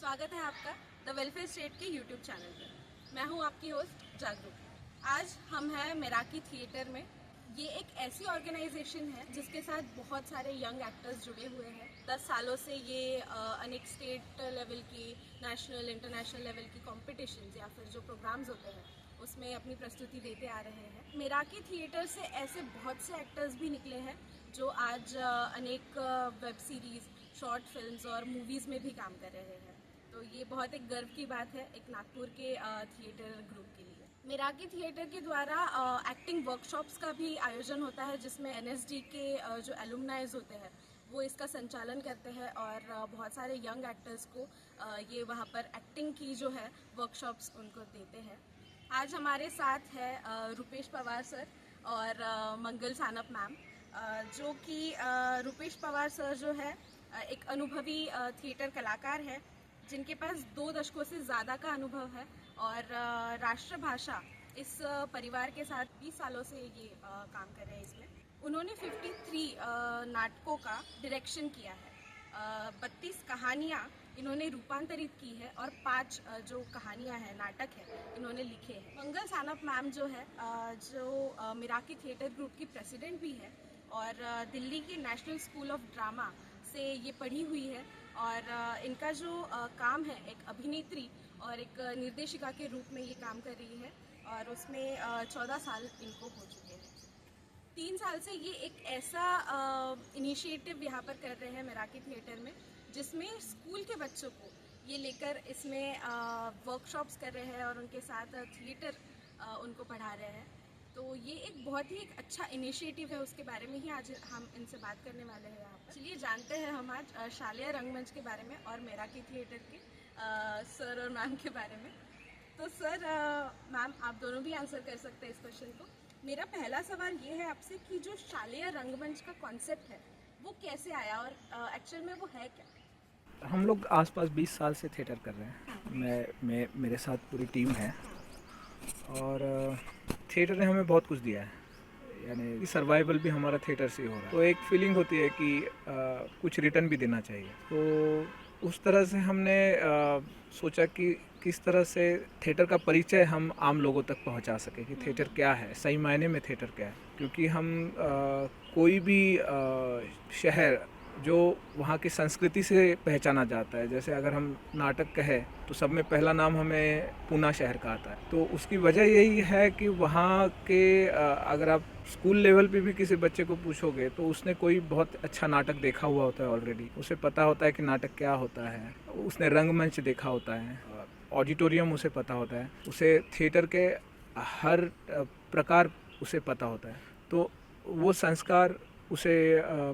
स्वागत है आपका द वेलफेयर स्टेट के यूट्यूब चैनल पर। मैं हूं आपकी होस्ट जागरूक। आज हम हैं मेराकी थिएटर में। ये एक ऐसी ऑर्गेनाइजेशन है जिसके साथ बहुत सारे यंग एक्टर्स जुड़े हुए हैं। 10 सालों से ये अनेक स्टेट लेवल की, नेशनल इंटरनेशनल लेवल की कॉम्पिटिशन्स या फिर जो प्रोग्राम्स होते हैं उसमें अपनी प्रस्तुति देते आ रहे हैं। मेराकी थिएटर से ऐसे बहुत से एक्टर्स भी निकले हैं जो आज अनेक वेब सीरीज़, शॉर्ट फिल्म्स और मूवीज़ में भी काम कर रहे हैं। तो ये बहुत एक गर्व की बात है एक नागपुर के थिएटर ग्रुप के लिए। मेराकी थिएटर के द्वारा एक्टिंग वर्कशॉप्स का भी आयोजन होता है जिसमें एनएसडी के जो एलुमनाइज होते हैं वो इसका संचालन करते हैं और बहुत सारे यंग एक्टर्स को ये वहाँ पर एक्टिंग की जो है वर्कशॉप्स उनको देते हैं। आज हमारे साथ है रुपेश पवार सर और मंगल सानप मैम, जो कि रुपेश पवार सर जो है एक अनुभवी थिएटर कलाकार है जिनके पास 2 दशकों से ज़्यादा का अनुभव है और राष्ट्रभाषा इस परिवार के साथ 20 सालों से ये काम कर रहे हैं। इसमें उन्होंने 53 नाटकों का डायरेक्शन किया है। 32 कहानियाँ इन्होंने रूपांतरित की है और 5 जो कहानियाँ हैं, नाटक है, इन्होंने लिखे हैं। मंगल सानप मैम जो है जो मेराकी थिएटर ग्रुप की प्रेसिडेंट भी है और दिल्ली के नेशनल स्कूल ऑफ ड्रामा से ये पढ़ी हुई है और इनका जो काम है एक अभिनेत्री और एक निर्देशिका के रूप में ये काम कर रही है और उसमें 14 साल इनको हो चुके हैं। 3 साल से ये एक ऐसा इनिशिएटिव यहाँ पर कर रहे हैं मेराकी थिएटर में जिसमें स्कूल के बच्चों को ये लेकर इसमें वर्कशॉप्स कर रहे हैं और उनके साथ थिएटर उनको पढ़ा रहे हैं। तो ये एक बहुत ही एक अच्छा इनिशिएटिव है, उसके बारे में ही आज हम इनसे बात करने वाले हैं यहाँ पर। चलिए जानते हैं हम आज शालेय रंगमंच के बारे में और मेराकी थिएटर के सर और मैम के बारे में। तो सर, मैम आप दोनों भी आंसर कर सकते हैं इस क्वेश्चन को। मेरा पहला सवाल ये है आपसे कि जो शालेय रंगमंच का कॉन्सेप्ट है वो कैसे आया और एक्चुअल में वो है क्या? हम लोग आसपास 20 साल से थिएटर कर रहे हैं। मैं मेरे साथ पूरी टीम है और थिएटर ने हमें बहुत कुछ दिया है, यानी सर्वाइवल भी हमारा थिएटर से ही हो रहा है। तो एक फीलिंग होती है कि कुछ रिटर्न भी देना चाहिए। तो उस तरह से हमने सोचा कि किस तरह से थिएटर का परिचय हम आम लोगों तक पहुंचा सके कि थिएटर क्या है, सही मायने में थिएटर क्या है। क्योंकि हम कोई भी शहर जो वहाँ की संस्कृति से पहचाना जाता है, जैसे अगर हम नाटक कहें तो सब में पहला नाम हमें पूना शहर का आता है। तो उसकी वजह यही है कि वहाँ के अगर आप स्कूल लेवल पे भी किसी बच्चे को पूछोगे तो उसने कोई बहुत अच्छा नाटक देखा हुआ होता है ऑलरेडी, उसे पता होता है कि नाटक क्या होता है, उसने रंगमंच देखा होता है, ऑडिटोरियम उसे पता होता है, उसे थिएटर के हर प्रकार उसे पता होता है। तो वो संस्कार उसे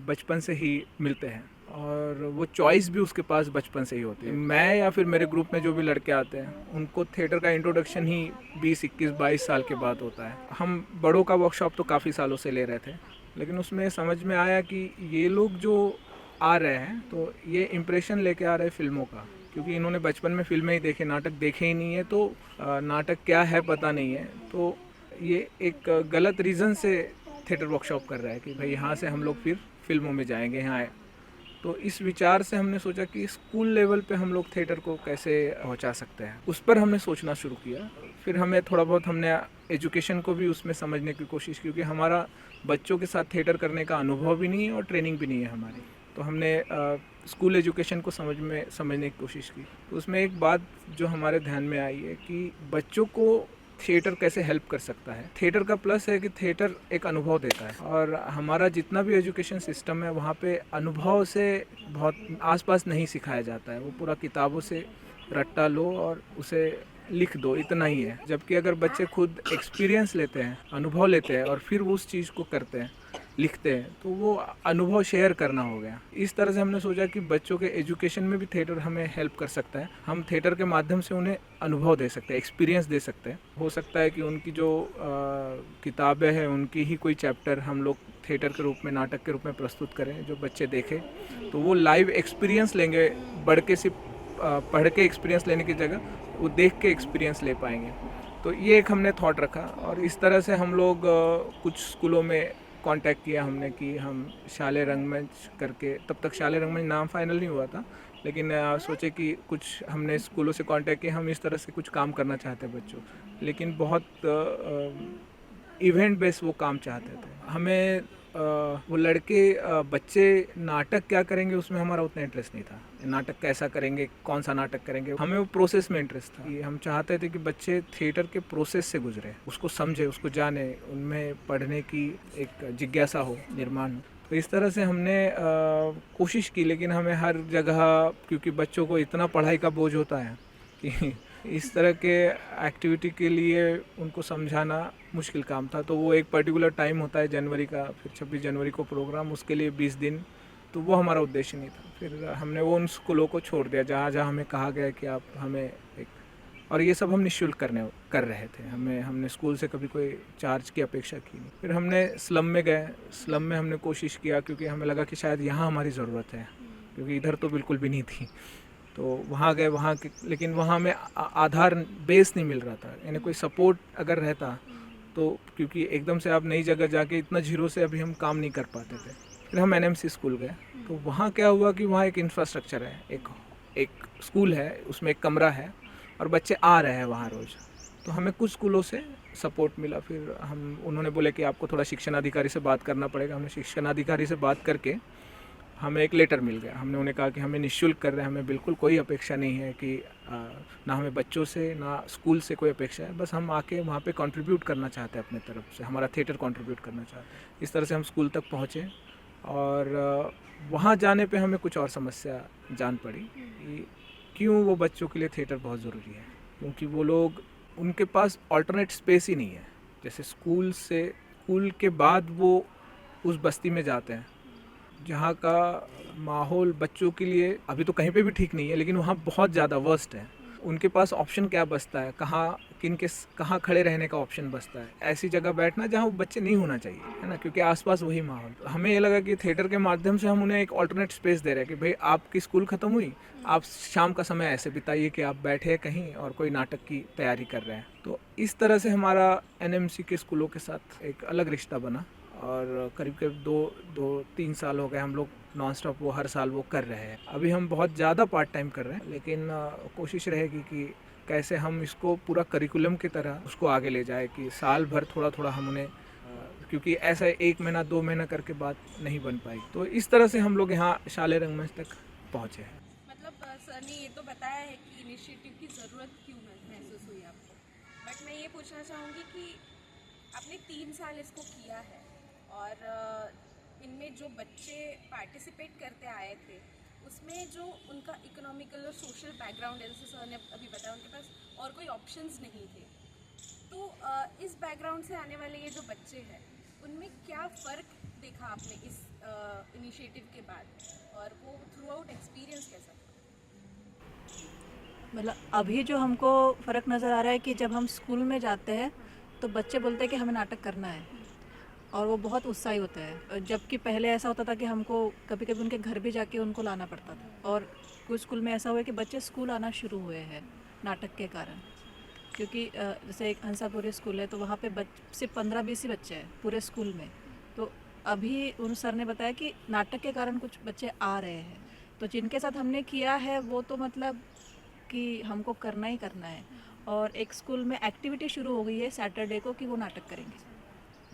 बचपन से ही मिलते हैं और वो चॉइस भी उसके पास बचपन से ही होती है। मैं या फिर मेरे ग्रुप में जो भी लड़के आते हैं उनको थिएटर का इंट्रोडक्शन ही 20, 21, 22 साल के बाद होता है। हम बड़ों का वर्कशॉप तो काफ़ी सालों से ले रहे थे, लेकिन उसमें समझ में आया कि ये लोग जो आ रहे हैं तो ये इम्प्रेशन लेके आ रहे हैं फिल्मों का, क्योंकि इन्होंने बचपन में फिल्में ही देखे, नाटक देखे ही नहीं है, तो नाटक क्या है पता नहीं है। तो ये एक गलत रीज़न से थिएटर वर्कशॉप कर रहा है कि भाई यहाँ से हम लोग फिर फिल्मों में जाएंगे, यहाँ आए। तो इस विचार से हमने सोचा कि स्कूल लेवल पे हम लोग थिएटर को कैसे पहुँचा सकते हैं, उस पर हमने सोचना शुरू किया। फिर हमें थोड़ा बहुत हमने एजुकेशन को भी उसमें समझने की कोशिश, क्योंकि हमारा बच्चों के साथ थिएटर करने का अनुभव भी नहीं है और ट्रेनिंग भी नहीं है हमारी। तो हमने स्कूल एजुकेशन को समझने की कोशिश की। तो उसमें एक बात जो हमारे ध्यान में आई है कि बच्चों को थिएटर कैसे हेल्प कर सकता है। थिएटर का प्लस है कि थिएटर एक अनुभव देता है और हमारा जितना भी एजुकेशन सिस्टम है वहाँ पे अनुभव से बहुत आसपास नहीं सिखाया जाता है। वो पूरा किताबों से रट्टा लो और उसे लिख दो, इतना ही है। जबकि अगर बच्चे खुद एक्सपीरियंस लेते हैं, अनुभव लेते हैं और फिर वो उस चीज़ को करते हैं, लिखते हैं, तो वो अनुभव शेयर करना हो गया। इस तरह से हमने सोचा कि बच्चों के एजुकेशन में भी थिएटर हमें हेल्प कर सकता है। हम थिएटर के माध्यम से उन्हें अनुभव दे सकते हैं, एक्सपीरियंस दे सकते हैं। हो सकता है कि उनकी जो किताबें हैं उनकी ही कोई चैप्टर हम लोग थिएटर के रूप में, नाटक के रूप में प्रस्तुत करें, जो बच्चे देखें तो वो लाइव एक्सपीरियंस लेंगे। बढ़ के सिर्फ पढ़ के एक्सपीरियंस लेने की जगह वो देख के एक्सपीरियंस ले पाएंगे। तो ये एक हमने थॉट रखा और इस तरह से हम लोग कुछ स्कूलों में कांटेक्ट किया हमने कि हम शालेय रंगमंच करके, तब तक शालेय रंगमंच नाम फाइनल नहीं हुआ था, लेकिन सोचे कि कुछ हमने स्कूलों से कांटेक्ट किया, हम इस तरह से कुछ काम करना चाहते हैं बच्चों, लेकिन बहुत इवेंट बेस्ड वो काम चाहते थे। हमें वो लड़के बच्चे नाटक क्या करेंगे उसमें हमारा उतना इंटरेस्ट नहीं था। नाटक कैसा करेंगे, कौन सा नाटक करेंगे, हमें वो प्रोसेस में इंटरेस्ट था। कि हम चाहते थे कि बच्चे थिएटर के प्रोसेस से गुजरे, उसको समझे, उसको जाने, उनमें पढ़ने की एक जिज्ञासा हो, निर्माण हो। तो इस तरह से हमने कोशिश की, लेकिन हमें हर जगह, क्योंकि बच्चों को इतना पढ़ाई का बोझ होता है कि इस तरह के एक्टिविटी के लिए उनको समझाना मुश्किल काम था। तो वो एक पर्टिकुलर टाइम होता है जनवरी का, फिर 26 जनवरी को प्रोग्राम, उसके लिए 20 दिन, तो वो हमारा उद्देश्य नहीं था। फिर हमने वो उन स्कूलों को छोड़ दिया जहाँ जहाँ हमें कहा गया कि आप हमें एक, और ये सब हम निःशुल्क कर रहे थे। हमने स्कूल से कभी कोई चार्ज की अपेक्षा की नहीं। फिर हमने स्लम में गए, स्लम में हमने कोशिश किया, क्योंकि हमें लगा कि शायद यहाँ हमारी ज़रूरत है, क्योंकि इधर तो बिल्कुल भी नहीं थी। तो वहाँ गए, वहाँ के, लेकिन वहाँ में आधार बेस नहीं मिल रहा था, यानी कोई सपोर्ट अगर रहता तो, क्योंकि एकदम से आप नई जगह जाके इतना जीरो से अभी हम काम नहीं कर पाते थे। फिर हम एनएमसी स्कूल गए, तो वहाँ क्या हुआ कि वहाँ एक इंफ्रास्ट्रक्चर है, एक स्कूल है, उसमें एक कमरा है और बच्चे आ रहे हैं वहाँ रोज़। तो हमें कुछ स्कूलों से सपोर्ट मिला। फिर उन्होंने बोले कि आपको थोड़ा शिक्षण अधिकारी से बात करना पड़ेगा। हमने शिक्षण अधिकारी से बात करके हमें एक लेटर मिल गया। हमने उन्हें कहा कि हमें निःशुल्क कर रहे हैं, हमें बिल्कुल कोई अपेक्षा नहीं है कि ना हमें बच्चों से ना स्कूल से कोई अपेक्षा है, बस हम आके वहाँ पे कंट्रीब्यूट करना चाहते हैं अपने तरफ से, हमारा थिएटर कंट्रीब्यूट करना चाहते हैं। इस तरह से हम स्कूल तक पहुँचे और वहाँ जाने पे हमें कुछ और समस्या जान पड़ी कि क्यों वो बच्चों के लिए थिएटर बहुत ज़रूरी है। क्योंकि वो लोग, उनके पास ऑल्टरनेट स्पेस ही नहीं है। जैसे स्कूल के बाद वो उस बस्ती में जाते हैं जहाँ का माहौल बच्चों के लिए अभी तो कहीं पे भी ठीक नहीं है, लेकिन वहाँ बहुत ज़्यादा वर्स्ट है। उनके पास ऑप्शन क्या बचता है, कहाँ खड़े रहने का ऑप्शन बचता है, ऐसी जगह बैठना जहाँ वो बच्चे नहीं होना चाहिए, है ना, क्योंकि आसपास वही माहौल। हमें ये लगा कि थिएटर के माध्यम से हम उन्हें एक ऑल्टरनेट स्पेस दे रहे हैं कि भाई आपकी स्कूल ख़त्म हुई, आप शाम का समय ऐसे बिताइए कि आप बैठे कहीं और कोई नाटक की तैयारी कर रहे हैं। तो इस तरह से हमारा एनएमसी के स्कूलों के साथ एक अलग रिश्ता बना और करीब 2-3 साल हो गए हम लोग नॉन स्टॉप वो हर साल वो कर रहे हैं। अभी हम बहुत ज़्यादा पार्ट टाइम कर रहे हैं, लेकिन कोशिश रहेगी कि कैसे हम इसको पूरा करिकुलम की तरह उसको आगे ले जाए, कि साल भर थोड़ा थोड़ा हम उन्हें, क्योंकि ऐसा 1 महीना 2 महीना करके बात नहीं बन पाई। तो इस तरह से हम लोग यहाँ शालेय रंगमंच तक पहुँचे हैं। मतलब सर ने ये तो बताया है कि इनिशिएटिव की ज़रूरत क्यों महसूस हुई आपको, बट मैं ये पूछना चाहूँगी कि आपने 3 साल इसको किया है और इनमें जो बच्चे पार्टिसिपेट करते आए थे उसमें जो उनका इकोनॉमिकल और सोशल बैकग्राउंड है, जैसे सर ने अभी बताया उनके पास और कोई ऑप्शंस नहीं थे, तो इस बैकग्राउंड से आने वाले ये जो बच्चे हैं उनमें क्या फ़र्क देखा आपने इस इनिशिएटिव के बाद, और वो थ्रू आउट एक्सपीरियंस कैसा था? मतलब अभी जो हमको फ़र्क नज़र आ रहा है कि जब हम स्कूल में जाते हैं तो बच्चे बोलते हैं कि हमें नाटक करना है और वो बहुत उत्साही होता है, जबकि पहले ऐसा होता था कि हमको कभी कभी उनके घर भी जाके उनको लाना पड़ता था। और कुछ स्कूल में ऐसा हुआ है कि बच्चे स्कूल आना शुरू हुए हैं नाटक के कारण, क्योंकि जैसे एक हंसापुरी स्कूल है तो वहाँ पे सिर्फ 15-20 ही बच्चे हैं पूरे स्कूल में। तो अभी उन सर ने बताया कि नाटक के कारण कुछ बच्चे आ रहे हैं, तो जिनके साथ हमने किया है वो तो मतलब कि हमको करना ही करना है। और एक स्कूल में एक्टिविटी शुरू हो गई है सैटरडे को कि वो नाटक करेंगे,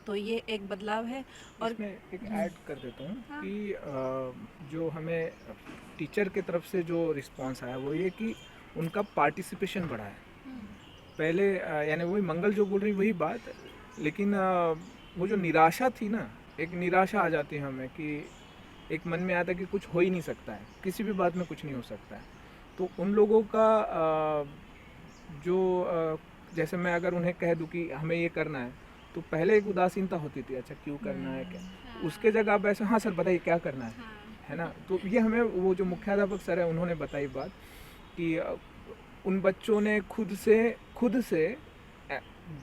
तो ये एक बदलाव है। और इसमें एक ऐड कर देता हूँ कि जो हमें टीचर की तरफ से जो रिस्पांस आया वो ये कि उनका पार्टिसिपेशन बढ़ा है। पहले यानी वही मंगल जो बोल रही वही बात, लेकिन वो जो निराशा थी ना, एक निराशा आ जाती है हमें कि एक मन में आता है कि कुछ हो ही नहीं सकता है, किसी भी बात में कुछ नहीं हो सकता है। तो उन लोगों का जो जैसे मैं अगर उन्हें कह दूं कि हमें ये करना है, तो पहले एक उदासीनता होती थी, अच्छा क्यों करना है क्या, उसके जगह आप ऐसे हाँ सर बताइए क्या करना है ना। तो ये हमें वो जो मुख्याध्यापक सर है उन्होंने बताई बात कि उन बच्चों ने खुद से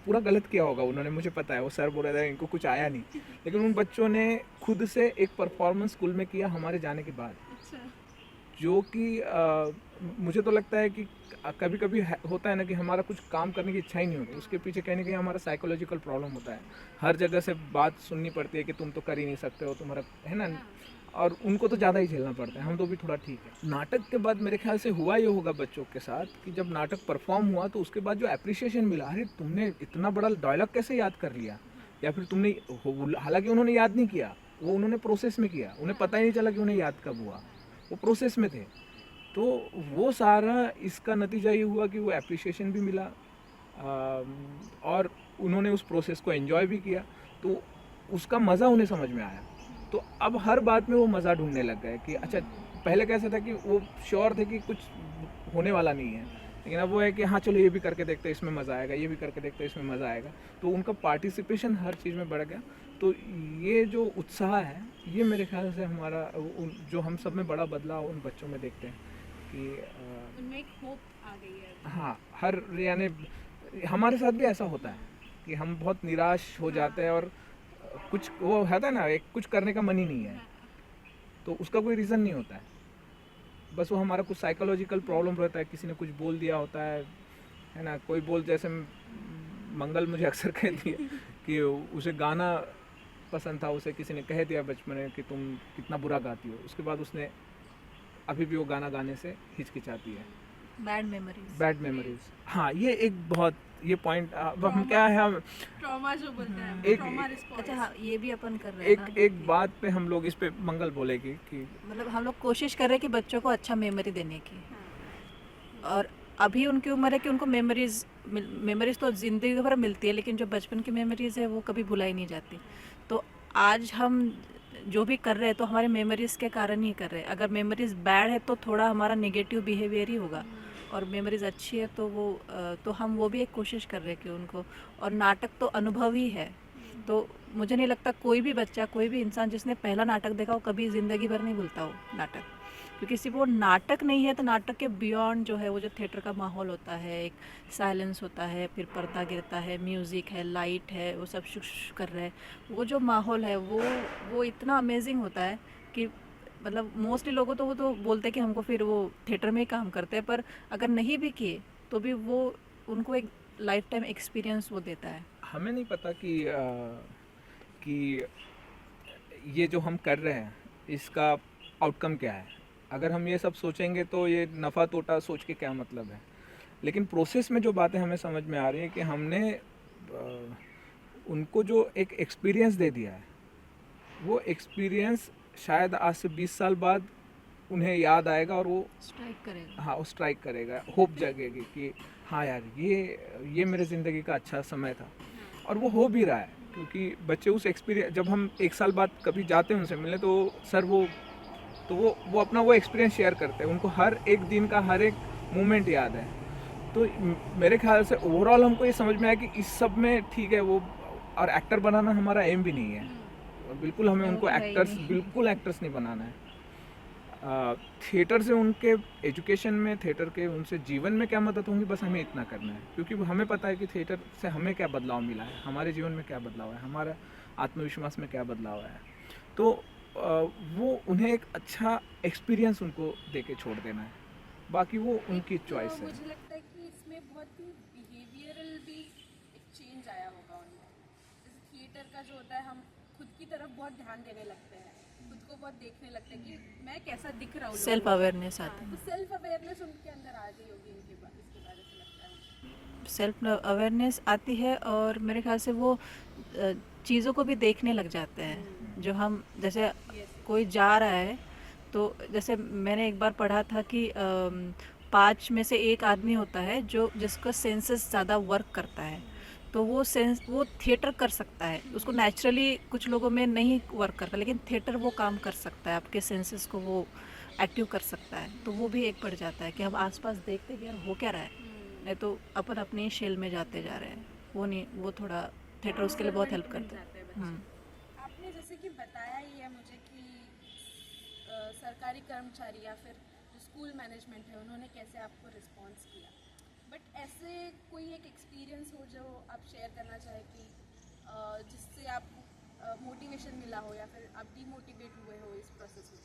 पूरा गलत किया होगा उन्होंने, मुझे पता है, वो सर बोल रहे थे इनको कुछ आया नहीं, लेकिन उन बच्चों ने खुद से एक परफॉर्मेंस स्कूल में किया हमारे जाने के बाद। जो कि मुझे तो लगता है कि कभी कभी होता है ना कि हमारा कुछ काम करने की इच्छा ही नहीं होती, उसके पीछे कहीं ना कहीं हमारा साइकोलॉजिकल प्रॉब्लम होता है। हर जगह से बात सुननी पड़ती है कि तुम तो कर ही नहीं सकते हो, तुम्हारा है ना। और उनको तो ज़्यादा ही झेलना पड़ता है, हम तो भी थोड़ा ठीक है। नाटक के बाद मेरे ख्याल से हुआ ये होगा बच्चों के साथ कि जब नाटक परफॉर्म हुआ तो उसके बाद जो अप्रिसिएशन मिला, अरे तुमने इतना बड़ा डायलॉग कैसे याद कर लिया, या फिर तुमने, हालांकि उन्होंने याद नहीं किया, वो उन्होंने प्रोसेस में किया, उन्हें पता ही नहीं चला कि उन्हें याद कब हुआ, वो प्रोसेस में थे। तो वो सारा इसका नतीजा ये हुआ कि वो अप्रिसिएशन भी मिला और उन्होंने उस प्रोसेस को एंजॉय भी किया, तो उसका मज़ा उन्हें समझ में आया। तो अब हर बात में वो मज़ा ढूंढने लग गए कि अच्छा, पहले कैसा था कि वो श्योर थे कि कुछ होने वाला नहीं है, लेकिन अब वो है कि हाँ चलो ये भी करके देखते हैं, इसमें मज़ा आएगा, ये भी करके देखते हैं, इसमें मज़ा आएगा। तो उनका पार्टिसिपेशन हर चीज़ में बढ़ गया। तो ये जो उत्साह है, ये मेरे ख्याल से हमारा जो हम सब में बड़ा बदलाव उन बच्चों में देखते हैं कि उनमें एक होप आ गई है। हाँ, हर यानी हमारे साथ भी ऐसा होता है कि हम बहुत निराश हो जाते हैं और कुछ वो है ना, एक कुछ करने का मन ही नहीं है, तो उसका कोई रीज़न नहीं होता है, बस वो हमारा कुछ साइकोलॉजिकल प्रॉब्लम रहता है, किसी ने कुछ बोल दिया होता है ना। कोई बोल, जैसे मंगल मुझे अक्सर कहती है कि उसे गाना पसंद था, उसे किसी ने कह दिया बचपन में कि तुम कितना बुरा गाती हो, उसके बाद उसने अभी भी वो गाना गाने से हिचकिचाती है। Bad memories. बैड मेमोरीज, हाँ, ये एक बहुत ये पॉइंट, अब हम क्या है, हम ट्रॉमा जो बोलते हैं, एक- ट्रॉमा रिस्पॉन्स। अच्छा हाँ, ये भी अपन कर रहे हैं ना एक बात पे हम लोग इस पे मंगल बोलेगी कि मतलब हम लोग कोशिश कर रहे हैं कि बच्चों को अच्छा मेमोरी देने की। और अभी उनकी उम्र है कि उनको मेमोरीज तो ज़िंदगी भर मिलती है, लेकिन जो बचपन की मेमोरीज है वो कभी भुलाई नहीं जाती। तो आज हम जो भी कर रहे हैं तो हमारे मेमोरीज के कारण ही कर रहे हैं। अगर मेमोरीज बैड है तो थोड़ा हमारा नेगेटिव बिहेवियर ही होगा, और मेमोरीज अच्छी है तो तो हम वो भी एक कोशिश कर रहे हैं कि उनको। और नाटक तो अनुभव ही है, तो मुझे नहीं लगता कोई भी बच्चा, कोई भी इंसान जिसने पहला नाटक देखा हो कभी ज़िंदगी भर नहीं भूलता हो नाटक, क्योंकि सिर्फ वो नाटक नहीं है, तो नाटक के बियॉन्ड जो है वो जो थिएटर का माहौल होता है, एक साइलेंस होता है, फिर पर्दा गिरता है, म्यूज़िक है, लाइट है, वो सब शुश कर रहे हैं, वो जो माहौल है वो इतना अमेजिंग होता है कि मतलब मोस्टली लोगों तो वो तो बोलते हैं कि हमको फिर वो थिएटर में ही काम करते हैं, पर अगर नहीं भी किए तो भी वो उनको एक लाइफ टाइम एक्सपीरियंस वो देता है। हमें नहीं पता कि ये जो हम कर रहे हैं इसका आउटकम क्या है। अगर हम ये सब सोचेंगे तो ये नफ़ा तोटा सोच के क्या मतलब है, लेकिन प्रोसेस में जो बातें हमें समझ में आ रही है कि हमने उनको जो एक एक्सपीरियंस दे दिया है, वो एक्सपीरियंस शायद आज से 20 साल बाद उन्हें याद आएगा और वो स्ट्राइक करेगा। हाँ, वो स्ट्राइक करेगा, होप जगेगी कि हाँ यार, ये मेरे ज़िंदगी का अच्छा समय था। और वो हो भी रहा है, क्योंकि बच्चे उस एक्सपीरियंस, जब हम 1 साल बाद कभी जाते हैं उनसे मिलने, तो सर वो अपना वो एक्सपीरियंस शेयर करते हैं, उनको हर एक दिन का हर एक मोमेंट याद है। तो मेरे ख्याल से ओवरऑल हमको ये समझ में आया कि इस सब में ठीक है वो, और एक्टर बनाना हमारा एम भी नहीं है, बिल्कुल हमें उनको बिल्कुल एक्टर्स नहीं बनाना है। थिएटर से उनके एजुकेशन में, थिएटर के उनसे जीवन में क्या मदद होंगी, बस हमें इतना करना है, क्योंकि हमें पता है कि थिएटर से हमें क्या बदलाव मिला है, हमारे जीवन में क्या बदलाव है, हमारा आत्मविश्वास में क्या बदलाव है। तो वो उन्हें एक अच्छा एक्सपीरियंस उनको दे के छोड़ देना है, बाकी वो उनकी चॉइस है। मुझे लगता है कि इसमें बहुत ही बिहेवियरल भी एक चेंज आया होगा उनमें। जैसे थिएटर का जो होता है, हम खुद की तरफ बहुत ध्यान देने लगते हैं, खुद को बहुत देखने लगते हैं कि मैं कैसा दिख रहा हूँ। सेल्फ अवेयरनेस आती है। तो सेल्फ अवेयरनेस उनके अंदर आ गई होगी इसके बारे से लगता है। सेल्फ अवेयरनेस आती है, और मेरे ख्याल से वो चीज़ों को भी देखने लग जाते हैं। जो हम जैसे कोई जा रहा है, तो जैसे मैंने एक बार पढ़ा था कि 5 में से 1 आदमी होता है जो जिसका सेंसेस ज़्यादा वर्क करता है, तो वो थिएटर कर सकता है। उसको नेचुरली कुछ लोगों में नहीं वर्क करता, लेकिन थिएटर वो काम कर सकता है, आपके सेंसेस को वो एक्टिव कर सकता है। तो वो भी एक बढ़ जाता है कि हम आसपास देखते हैं कि यार हो क्या रहा है, नहीं तो अपन अपने शेल में जाते जा रहे हैं। वो नहीं, वो थोड़ा थिएटर उसके लिए बहुत हेल्प करता है। आपने जैसे कि बताया ही है मुझे कि सरकारी कर्मचारी या फिर जो स्कूल मैनेजमेंट है, उन्होंने कैसे आपको रिस्पॉन्स किया, बट ऐसे कोई एक एक्सपीरियंस हो जो आप शेयर करना चाहें कि जिससे आप मोटिवेशन मिला हो या फिर आप डीमोटिवेट हुए हो इस प्रोसेस में,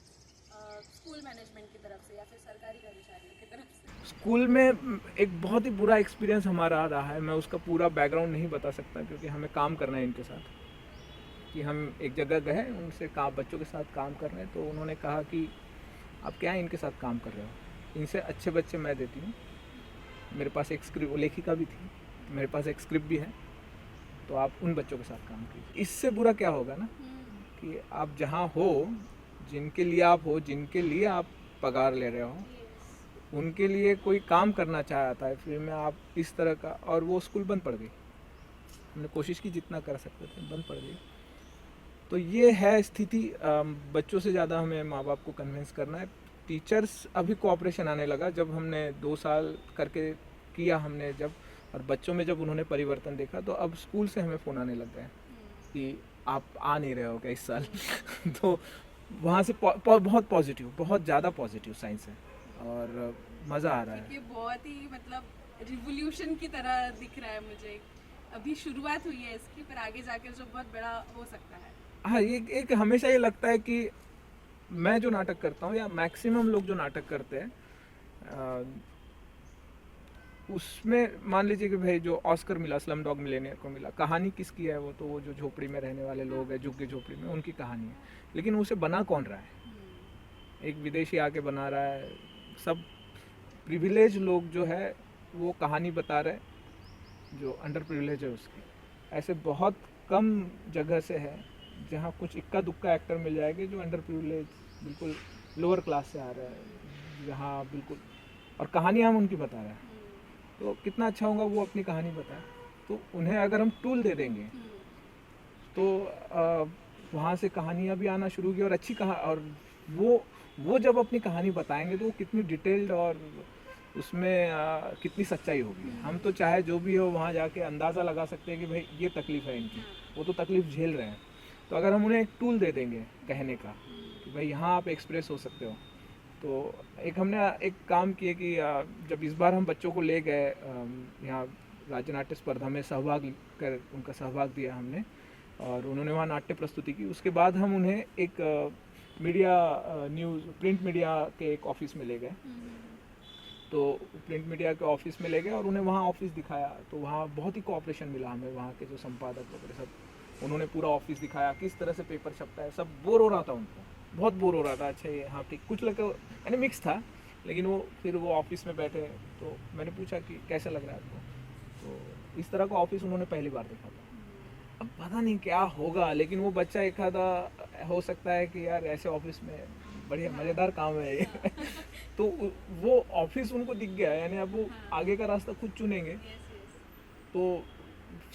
स्कूल मैनेजमेंट की तरफ से या फिर सरकारी कर्मचारियों की तरफ से? स्कूल में एक बहुत ही बुरा एक्सपीरियंस हमारा रहा है, मैं उसका पूरा बैकग्राउंड नहीं बता सकता क्योंकि हमें काम करना है इनके साथ। कि हम एक जगह गए, उनसे काम बच्चों के साथ काम कर रहे हैं, तो उन्होंने कहा कि आप क्या इनके साथ काम कर रहे हो, इनसे अच्छे बच्चे मैं देती हूँ, मेरे पास एक स्क्रिप्ट, लेखिका भी थी, मेरे पास एक स्क्रिप्ट भी है, तो आप उन बच्चों के साथ काम कीजिए। इससे बुरा क्या होगा ना कि आप जहाँ हो, जिनके लिए आप हो, जिनके लिए आप पगार ले रहे हो, उनके लिए कोई काम करना चाहता है फिर में आप इस तरह का, और वो स्कूल बंद पड़ गई। हमने कोशिश की जितना कर सकते थे, बंद पड़ गई। तो ये है स्थिति। बच्चों से ज़्यादा हमें माँ बाप को कन्विंस करना है। टीचर्स अभी कोऑपरेशन आने लगा, जब हमने 2 साल करके किया हमने जब, और बच्चों में जब उन्होंने परिवर्तन देखा, तो अब स्कूल से हमें फ़ोन आने लग गए कि आप आ नहीं रहे हो क्या इस साल। तो वहाँ से बहुत पॉजिटिव, बहुत ज़्यादा पॉजिटिव साइंस है और मज़ा आ रहा है। ये बहुत ही मतलब रिवोल्यूशन की तरह दिख रहा है मुझे। अभी शुरुआत हुई है इसकी, पर आगे जाकर जो बहुत बड़ा हो सकता है। हाँ, ये एक हमेशा ये लगता है कि मैं जो नाटक करता हूँ या मैक्सिमम लोग जो नाटक करते हैं, उसमें मान लीजिए कि भाई जो ऑस्कर मिला, स्लम डॉग मिलियनेयर को मिला, कहानी किसकी है? वो तो वो जो झोपड़ी में रहने वाले लोग हैं, झुग्गी झोपड़ी में, उनकी कहानी है। लेकिन उसे बना कौन रहा है? एक विदेशी आके बना रहा है। सब प्रिविलेज लोग जो है वो कहानी बता रहे, जो अंडर प्रिविलेज है उसकी। ऐसे बहुत कम जगह से है जहाँ कुछ इक्का दुक्का एक्टर मिल जाएंगे जो अंडर प्रिविलेज, बिल्कुल लोअर क्लास से आ रहा है, जहाँ बिल्कुल, और कहानी हम उनकी बता रहे हैं। तो कितना अच्छा होगा वो अपनी कहानी बताए। तो उन्हें अगर हम टूल दे देंगे तो वहाँ से कहानियाँ भी आना शुरू की, और अच्छी कहा, और वो जब अपनी कहानी बताएंगे तो वो कितनी डिटेल्ड और उसमें कितनी सच्चाई होगी। हम तो चाहे जो भी हो वहाँ जाके अंदाज़ा लगा सकते हैं कि भाई ये तकलीफ़ है इनकी, वो तो तकलीफ़ झेल रहे हैं। तो अगर हम उन्हें एक टूल दे देंगे कहने का कि भाई यहाँ आप एक्सप्रेस हो सकते हो। तो एक हमने एक काम किए कि जब इस बार हम बच्चों को ले गए यहाँ राज्य नाट्य स्पर्धा में सहभाग कर, उनका सहभाग दिया हमने, और उन्होंने वहाँ नाट्य प्रस्तुति की। उसके बाद हम उन्हें एक मीडिया न्यूज़ प्रिंट मीडिया के एक ऑफिस में ले गए। तो प्रिंट मीडिया के ऑफिस में ले गए और उन्हें वहाँ ऑफिस दिखाया। तो वहाँ बहुत ही कोऑपरेशन मिला हमें, वहाँ के जो संपादक वगैरह सब, उन्होंने पूरा ऑफिस दिखाया, किस तरह से पेपर छपता है। सब बोर हो रहा था, उनको बहुत बोर हो रहा था। अच्छा ये हाँ ठीक, कुछ लड़का यानी मिक्स था, लेकिन वो फिर वो ऑफिस में बैठे। तो मैंने पूछा कि कैसा लग रहा है आपको? तो इस तरह का ऑफिस उन्होंने पहली बार देखा था। अब पता नहीं क्या होगा, लेकिन वो बच्चा एक आधा हो सकता है कि यार ऐसे ऑफिस में बढ़िया मज़ेदार काम है ये। तो वो ऑफिस उनको दिख गया, यानी अब वो आगे का रास्ता खुद चुनेंगे। तो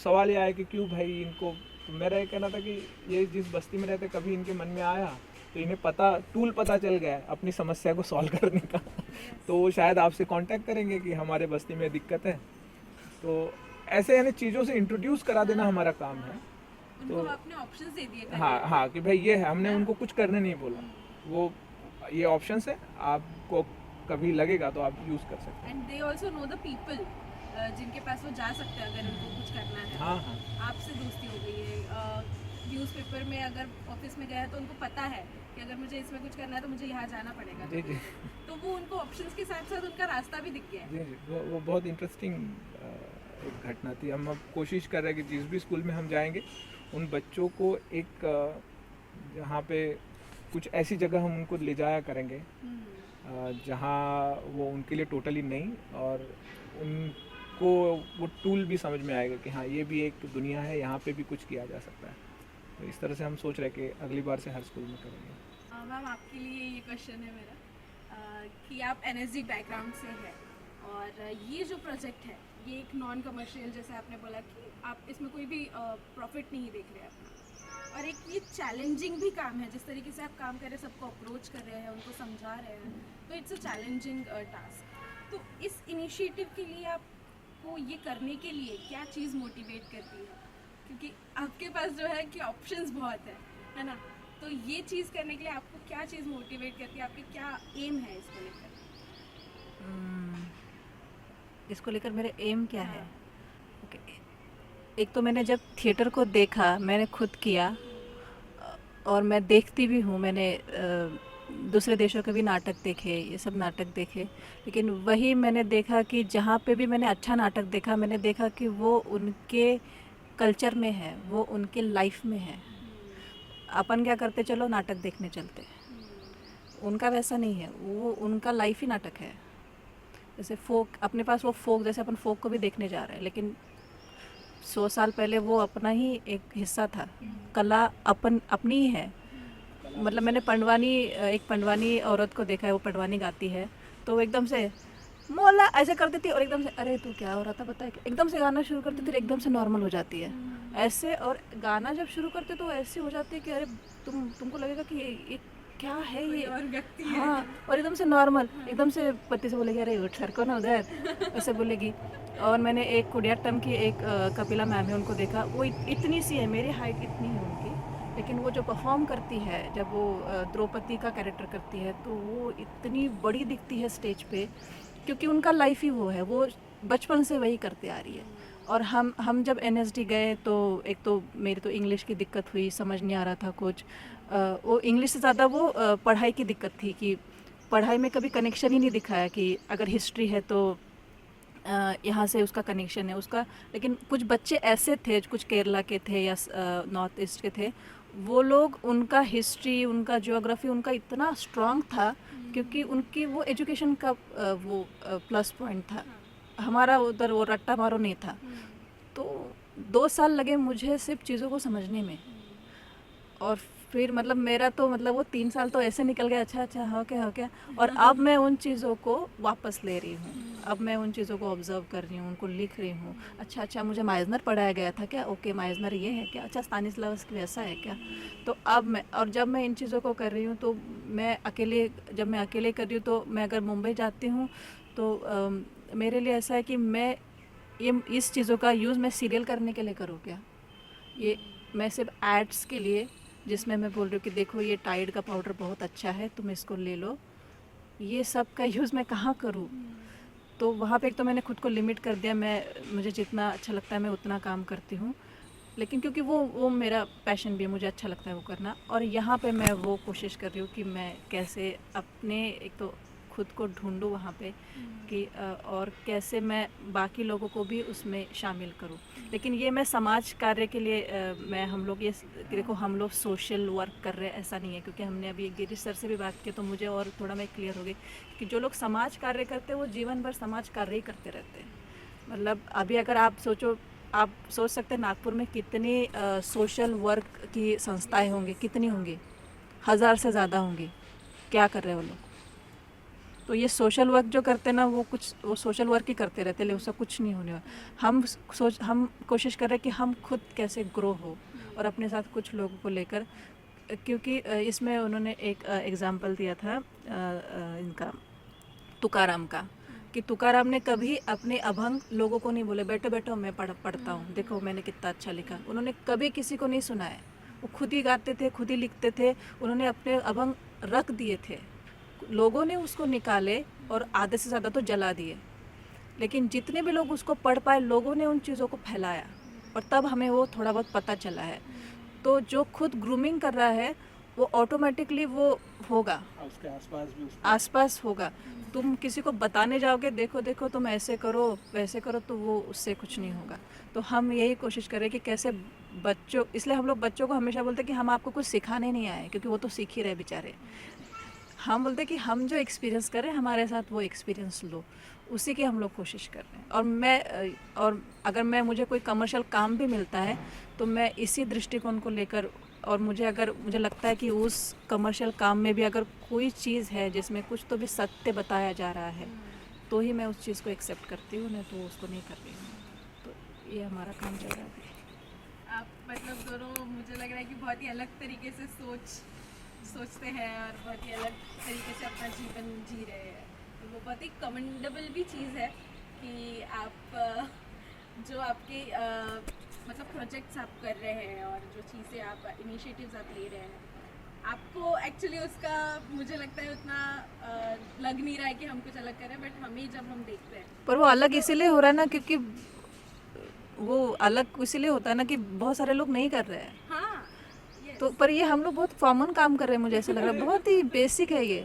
सवाल ये आया कि क्यों भाई इनको, तो मेरा ये कहना था कि ये जिस बस्ती में रहते, कभी इनके मन में आया तो इन्हें टूल पता चल गया अपनी समस्या को सॉल्व करने का। तो वो शायद आपसे कांटेक्ट करेंगे कि हमारे बस्ती में दिक्कत है। तो ऐसे यानी चीज़ों से इंट्रोड्यूस करा देना हमारा काम है। तो आपने ऑप्शंस दे दिए। हाँ कि भाई ये है, हमने उनको कुछ करने नहीं बोला, वो ये ऑप्शंस है, आपको कभी लगेगा तो आप यूज़ कर सकते हैं। And they also know the people जिनके पास वो जा सकते हैं अगर उनको कुछ करना है। हाँ। आपसे दोस्ती हो गई है, न्यूज़पेपर में अगर ऑफिस में गया है तो उनको पता है कि अगर मुझे इसमें कुछ करना है तो मुझे यहाँ जाना पड़ेगा। जी। तो वो उनको ऑप्शंस के साथ साथ उनका रास्ता भी दिख गया है। जी, वो बहुत इंटरेस्टिंग एक घटना थी। हम अब कोशिश कर रहे हैं कि जिस भी स्कूल में हम जाएंगे, उन बच्चों को एक जहाँ पे कुछ ऐसी जगह हम उनको ले जाया करेंगे जहाँ वो उनके लिए टोटली नहीं, और उनको वो टूल भी समझ में आएगा कि हाँ ये भी एक दुनिया है, यहाँ पे भी कुछ किया जा सकता है। तो इस तरह से हम सोच रहे हैं कि अगली बार से हर स्कूल में करेंगे। मैम आपके लिए ये क्वेश्चन है मेरा कि आप एनएसडी बैकग्राउंड से हैं, और ये जो प्रोजेक्ट है ये एक नॉन कमर्शियल, जैसे आपने बोला कि आप इसमें कोई भी प्रॉफिट नहीं देख रहे अपना, और एक ये चैलेंजिंग भी काम है। जिस तरीके से आप काम कर रहे हैं, सबको अप्रोच कर रहे हैं, उनको समझा रहे हैं, तो इट्स अ चैलेंजिंग टास्क। तो इस इनिशिएटिव के लिए आपको ये करने के लिए क्या चीज़ मोटिवेट करती है? क्योंकि आपके पास जो है कि ऑप्शंस बहुत है ना, तो ये चीज़ करने के लिए आपको क्या चीज़ मोटिवेट करती है? आपके क्या एम है इसको लेकर? इसको लेकर मेरे एम क्या है? ओके, एक तो मैंने जब थिएटर को देखा, मैंने खुद किया, और मैं देखती भी हूँ। मैंने दूसरे देशों के भी नाटक देखे, ये सब नाटक देखे, लेकिन वही मैंने देखा कि जहाँ पे भी मैंने अच्छा नाटक देखा, मैंने देखा कि वो उनके कल्चर में है, वो उनके लाइफ में है। अपन क्या करते, चलो नाटक देखने चलते। उनका वैसा नहीं है, वो उनका लाइफ ही नाटक है। जैसे फोक, अपने पास वो फोक, जैसे अपन फोक को भी देखने जा रहे हैं, लेकिन 100 साल पहले वो अपना ही एक हिस्सा था। कला अपनी ही है। मतलब मैंने एक पंडवानी औरत को देखा है, वो पंडवानी गाती है तो वो एकदम से मोला ऐसे करती थी और एकदम से अरे तू क्या हो रहा था पता है, एकदम से गाना शुरू करती थी, एकदम से नॉर्मल हो जाती है ऐसे। और गाना जब शुरू करते तो ऐसे हो जाती है कि अरे तुमको लगेगा कि ये क्या है ये, और व्यक्ति है। हाँ, और एकदम से नॉर्मल, एकदम से पति से बोलेगी अरे उठ सर को ना उधर, ऐसे बोलेगी। और मैंने एक कुडियाट्टम की एक कपिला मैम है, उनको देखा, वो इतनी सी है, मेरी हाइट इतनी है उनकी, लेकिन वो जो परफॉर्म करती है, जब वो द्रौपदी का कैरेक्टर करती है तो वो इतनी बड़ी दिखती है स्टेज पे, क्योंकि उनका लाइफ ही वो है, वो बचपन से वही करते आ रही है। और हम जब NSD गए तो एक तो मेरी तो इंग्लिश की दिक्कत हुई, समझ नहीं आ रहा था कुछ। वो इंग्लिश से ज़्यादा वो पढ़ाई की दिक्कत थी कि पढ़ाई में कभी कनेक्शन ही नहीं दिखाया कि अगर हिस्ट्री है तो यहाँ से उसका कनेक्शन है उसका। लेकिन कुछ बच्चे ऐसे थे, कुछ केरला के थे या नॉर्थ ईस्ट के थे, वो लोग, उनका हिस्ट्री, उनका ज्योग्राफी उनका इतना स्ट्रांग था क्योंकि उनकी वो एजुकेशन का वो प्लस पॉइंट था। हमारा उधर वो रट्टा मारो नहीं था। तो 2 साल लगे मुझे सिर्फ चीज़ों को समझने में। और फिर मतलब मेरा तो मतलब वो 3 साल तो ऐसे निकल गया, अच्छा हो क्या। और अब मैं उन चीज़ों को वापस ले रही हूँ, अब मैं उन चीज़ों को ऑब्जर्व कर रही हूँ, उनको लिख रही हूँ। अच्छा मुझे माइजनर पढ़ाया गया था क्या, ओके माइजनर ये है क्या, अच्छा स्तानिस्लावस्की वैसा है क्या। तो अब मैं, और जब मैं इन चीज़ों को कर रही हूँ तो जब मैं अकेले कर रही हूँ तो मैं अगर मुंबई जाती हूँ तो मेरे लिए ऐसा है कि मैं इस चीज़ों का यूज़ मैं सीरियल करने के लिए करूँ क्या, ये मैं सिर्फ एड्स के लिए, जिसमें मैं बोल रही हूँ कि देखो ये टाइड का पाउडर बहुत अच्छा है, तुम इसको ले लो, ये सब का यूज़ मैं कहाँ करूँ। तो वहाँ पे एक तो मैंने खुद को लिमिट कर दिया, मुझे जितना अच्छा लगता है मैं उतना काम करती हूँ, लेकिन क्योंकि वो मेरा पैशन भी है, मुझे अच्छा लगता है वो करना। और यहाँ पे मैं वो कोशिश कर रही हूँ कि मैं कैसे अपने एक तो खुद को ढूंढूं वहाँ पे कि और कैसे मैं बाकी लोगों को भी उसमें शामिल करूँ। लेकिन ये मैं समाज कार्य के लिए मैं हम लोग ये देखो हम लोग सोशल वर्क कर रहे हैं ऐसा नहीं है, क्योंकि हमने अभी गिरीश सर से भी बात की तो मुझे और थोड़ा मैं क्लियर हो गई कि जो लोग समाज कार्य करते हैं वो जीवन भर समाज कार्य ही करते रहते हैं। मतलब अभी अगर आप सोच सकते हैं नागपुर में कितनी सोशल वर्क की संस्थाएं होंगी, कितनी होंगी, 1000 से ज़्यादा होंगी। क्या कर रहे हैं वो लोग? तो ये सोशल वर्क जो करते हैं ना वो सोशल वर्क ही करते रहते हैं, उसका कुछ नहीं होने वाला। हम कोशिश कर रहे हैं कि हम खुद कैसे ग्रो हो और अपने साथ कुछ लोगों को लेकर, क्योंकि इसमें उन्होंने एक एग्जाम्पल दिया था इनका तुकाराम का, कि तुकाराम ने कभी अपने अभंग लोगों को नहीं बोले बैठो बैठो मैं पढ़ता हूँ, देखो मैंने कितना अच्छा लिखा। उन्होंने कभी किसी को नहीं सुनाया, वो खुद ही गाते थे, खुद ही लिखते थे। उन्होंने अपने अभंग रख दिए थे, लोगों ने उसको निकाले और आधे से ज़्यादा तो जला दिए, लेकिन जितने भी लोग उसको पढ़ पाए लोगों ने उन चीज़ों को फैलाया और तब हमें वो थोड़ा बहुत पता चला है। तो जो खुद ग्रूमिंग कर रहा है वो ऑटोमेटिकली वो होगा, उसके आसपास भी आसपास होगा। तुम किसी को बताने जाओगे देखो तुम ऐसे करो वैसे करो, तो वो उससे कुछ नहीं होगा। तो हम यही कोशिश करें कि कैसे बच्चों, इसलिए हम लोग बच्चों को हमेशा बोलते हैं कि हम आपको कुछ सिखाने नहीं आए, क्योंकि वो तो सीख ही रहे बेचारे। हम बोलते हैं कि हम जो एक्सपीरियंस करें हमारे साथ वो एक्सपीरियंस लो, उसी की हम लोग कोशिश कर रहे हैं। और अगर मुझे कोई कमर्शियल काम भी मिलता है तो मैं इसी दृष्टिकोण को लेकर, और मुझे लगता है कि उस कमर्शियल काम में भी अगर कोई चीज़ है जिसमें कुछ तो भी सत्य बताया जा रहा है तो ही मैं उस चीज़ को एक्सेप्ट करती हूँ, नहीं तो उसको नहीं कर रही हूँ। तो ये हमारा काम चल रहा है। आप मतलब दोनों मुझे लग रहा है कि बहुत ही अलग तरीके से सोचते हैं और बहुत ही अलग तरीके से अपना जीवन जी रहे हैं। तो वो बहुत ही कमेंडेबल भी चीज़ है कि आप जो आपके मतलब प्रोजेक्ट्स आप कर रहे हैं और जो चीज़ें आप इनिशिएटिव्स आप ले रहे हैं, आपको एक्चुअली उसका मुझे लगता है उतना लग नहीं रहा है कि हम कुछ अलग कर रहे हैं, बट हमें जब हम देखते हैं पर वो अलग इसीलिए हो रहा है ना, क्योंकि वो अलग इसीलिए होता है ना कि बहुत सारे लोग नहीं कर रहे हैं। हाँ yes. तो पर ये हम लोग बहुत कॉमन काम कर रहे हैं, मुझे ऐसा लग रहा है, बहुत ही बेसिक है ये।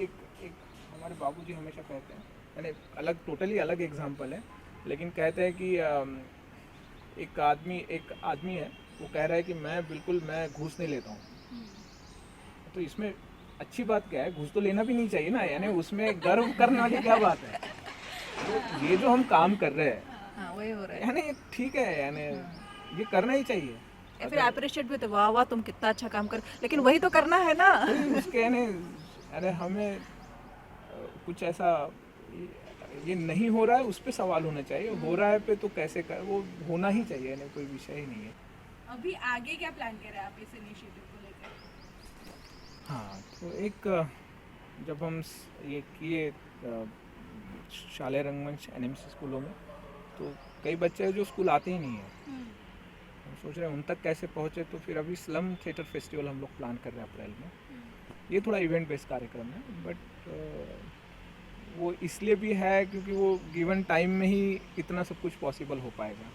एक हमारे बाबूजी हमेशा कहते हैं, यानी टोटली अलग एग्जाम्पल है, लेकिन कहते हैं कि एक आदमी है, वो कह रहा है कि मैं घूस नहीं लेता हूँ। तो इसमें अच्छी बात क्या है, घूस तो लेना भी नहीं चाहिए ना, यानी उसमें गर्व करने वाली क्या बात है। तो ये जो हम काम कर रहे हैं हाँ वही हो रहा है। यानी ठीक है, यानी ये करना ही चाहिए। या फिर अप्रिशिएट भी होते, वाह वाह तुम कितना अच्छा काम कर, लेकिन वही तो करना है ना। वही उसके यानी अरे हमें कुछ ऐसा ये नहीं हो रहा है उस पर सवाल होना चाहिए, हो रहा है पे तो कैसे कर, वो होना ही चाहिए, यानी कोई विषय ही नहीं है। अभी आगे क्या प्लान कर रहे हैं आप इस इनिशिएटिव को लेकर? हाँ, तो एक जब हम ये किए शालेय रंगमंच एनएमसी स्कूलों में, तो कई बच्चे हैं जो स्कूल आते ही नहीं हैं। हम सोच रहे हैं उन तक कैसे पहुँचे, तो फिर अभी स्लम थिएटर फेस्टिवल हम लोग प्लान कर रहे हैं अप्रैल में। ये थोड़ा इवेंट बेस्ड कार्यक्रम है, बट वो इसलिए भी है क्योंकि वो गिवन टाइम में ही इतना सब कुछ पॉसिबल हो पाएगा।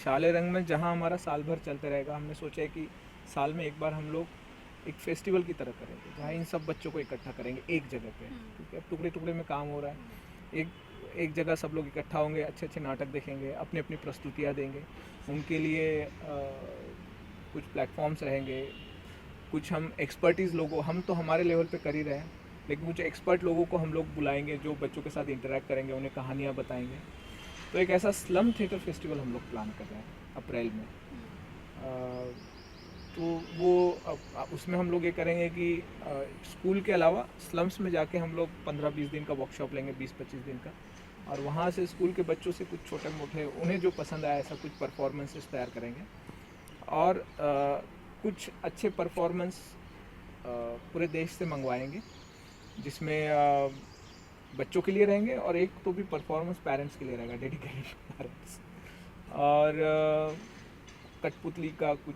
शालेय रंगमंच जहाँ हमारा साल भर चलते रहेगा, हमने सोचा है कि साल में एक बार हम लोग एक फेस्टिवल की तरह करेंगे, जहाँ इन सब बच्चों को इकट्ठा करेंगे एक जगह पे, क्योंकि अब टुकड़े टुकड़े में काम हो रहा है। एक जगह सब लोग इकट्ठा होंगे, अच्छे अच्छे नाटक देखेंगे, अपनी अपनी प्रस्तुतियाँ देंगे, उनके लिए कुछ प्लेटफॉर्म्स रहेंगे, कुछ हम एक्सपर्टीज़ लोगों, हम तो हमारे लेवल पे कर ही रहे हैं, लेकिन कुछ एक्सपर्ट लोगों को हम लोग बुलाएंगे जो बच्चों के साथ इंटरेक्ट करेंगे, उन्हें कहानियाँ बताएंगे। तो एक ऐसा स्लम थिएटर फेस्टिवल हम लोग प्लान कर रहे हैं अप्रैल में। तो वो उसमें हम लोग ये करेंगे कि स्कूल के अलावा स्लम्स में जाके हम लोग 15-20 दिन का वर्कशॉप लेंगे, 20-25 दिन का, और वहाँ से स्कूल के बच्चों से कुछ छोटे मोटे उन्हें जो पसंद आए ऐसा कुछ परफॉर्मेंसेस तैयार करेंगे, और कुछ अच्छे परफॉर्मेंस पूरे देश से मंगवाएंगे, जिसमें बच्चों के लिए रहेंगे और एक तो भी परफॉर्मेंस पेरेंट्स के लिए रहेगा, डेडिकेटेड पेरेंट्स। और कठपुतली का कुछ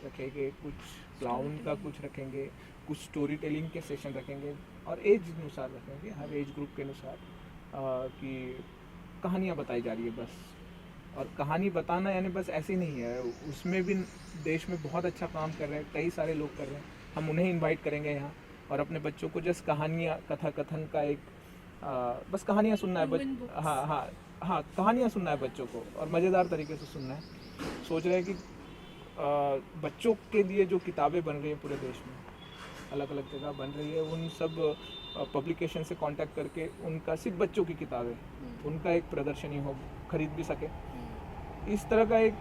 रखेंगे, कुछ क्लाउन का कुछ रखेंगे, कुछ स्टोरी टेलिंग के सेशन रखेंगे, और एज अनुसार रखेंगे, हर एज ग्रुप के अनुसार, कि कहानियाँ बताई जा रही है बस। और कहानी बताना यानी बस ऐसे नहीं है, उसमें भी देश में बहुत अच्छा काम कर रहे हैं, कई सारे लोग कर रहे हैं, हम उन्हें इनवाइट करेंगे यहाँ, और अपने बच्चों को जस्ट कहानियाँ, कथा कथन का एक बस कहानियाँ सुनना है हाँ कहानियाँ सुनना है बच्चों को, और मज़ेदार तरीके से सुनना है। सोच रहे हैं कि बच्चों के लिए जो किताबें बन रही हैं पूरे देश में, अलग अलग जगह बन रही है, उन सब पब्लिकेशन से कांटेक्ट करके उनका सिर्फ बच्चों की किताबें, उनका एक प्रदर्शनी हो, खरीद भी सके, इस तरह का एक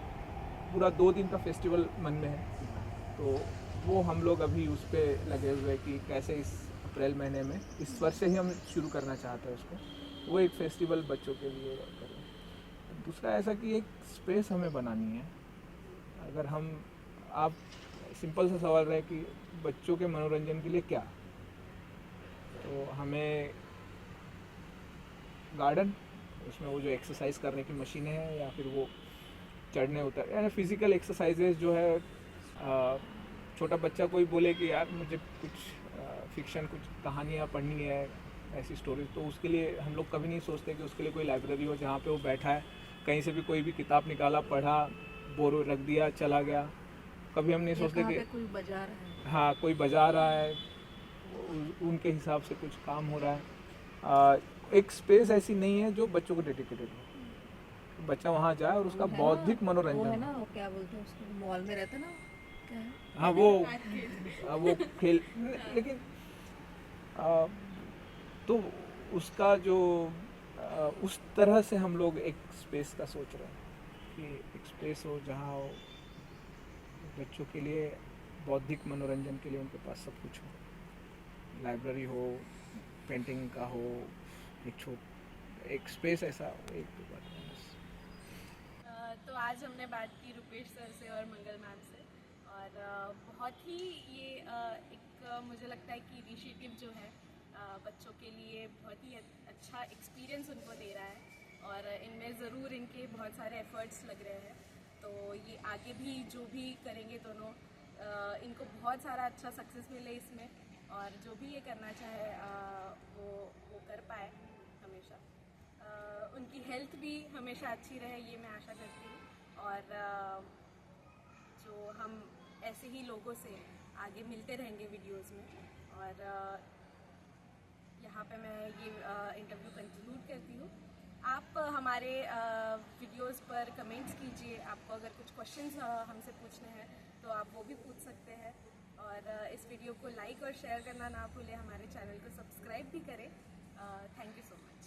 पूरा 2 दिन का फेस्टिवल मन में है। तो वो हम लोग अभी उस पर लगे हुए कि कैसे इस अप्रैल महीने में, इस वर्ष से ही हम शुरू करना चाहते हैं उसको, वो एक फेस्टिवल बच्चों के लिए करें। दूसरा ऐसा कि एक स्पेस हमें बनानी है। अगर आप सिंपल सा सवाल रहे कि बच्चों के मनोरंजन के लिए क्या, तो हमें गार्डन, उसमें वो जो एक्सरसाइज करने की मशीनें हैं, या फिर वो चढ़ने उतर, यानी फिज़िकल एक्सरसाइजेज जो है, छोटा बच्चा कोई बोले कि यार मुझे कुछ फिक्शन, कुछ कहानियाँ पढ़नी है, ऐसी स्टोरीज, तो उसके लिए हम लोग कभी नहीं सोचते कि उसके लिए कोई लाइब्रेरी हो जहाँ पे वो बैठा है, कहीं से भी कोई भी किताब निकाला, पढ़ा, बोर रख दिया, चला गया। कभी हम नहीं सोचते कि कोई बजा रहा है, हाँ कोई बजा रहा है, उनके हिसाब से कुछ काम हो रहा है। एक स्पेस ऐसी नहीं है जो बच्चों को डेडिकेटेड हो, बच्चा वहाँ जाए और उसका बौद्धिक मनोरंजन वो है ना, वो क्या बोलते हैं उसको, मॉल में रहता ना, क्या है, हाँ वो खेल, लेकिन तो उसका जो उस तरह से हम लोग एक स्पेस का सोच रहे हैं कि एक स्पेस हो जहाँ बच्चों के लिए बौद्धिक मनोरंजन के लिए उनके पास सब कुछ हो, लाइब्रेरी हो, पेंटिंग का हो, एक स्पेस ऐसा हो, एक तो बात है बस। तो आज हमने बात की रुपेश सर से और मंगल मैम से, और बहुत ही ये एक मुझे लगता है कि इनिशिएटिव जो है बच्चों के लिए बहुत ही अच्छा एक्सपीरियंस उनको दे रहा है, और इनमें ज़रूर इनके बहुत सारे एफर्ट्स लग रहे हैं। तो ये आगे भी जो भी करेंगे दोनों, इनको बहुत सारा अच्छा सक्सेस मिले इसमें, और जो भी ये करना चाहे वो कर पाए हमेशा। उनकी हेल्थ भी हमेशा अच्छी रहे, ये मैं आशा करती हूँ, और जो हम ऐसे ही लोगों से आगे मिलते रहेंगे वीडियोस में। और यहाँ पे मैं ये इंटरव्यू कंक्लूड करती हूँ। आप हमारे हमारे वीडियोस पर कमेंट्स कीजिए। आपको अगर कुछ क्वेश्चंस हमसे पूछने हैं तो आप वो भी पूछ सकते हैं। और इस वीडियो को लाइक और शेयर करना ना भूलें। हमारे चैनल को सब्सक्राइब भी करें। Thank you so much.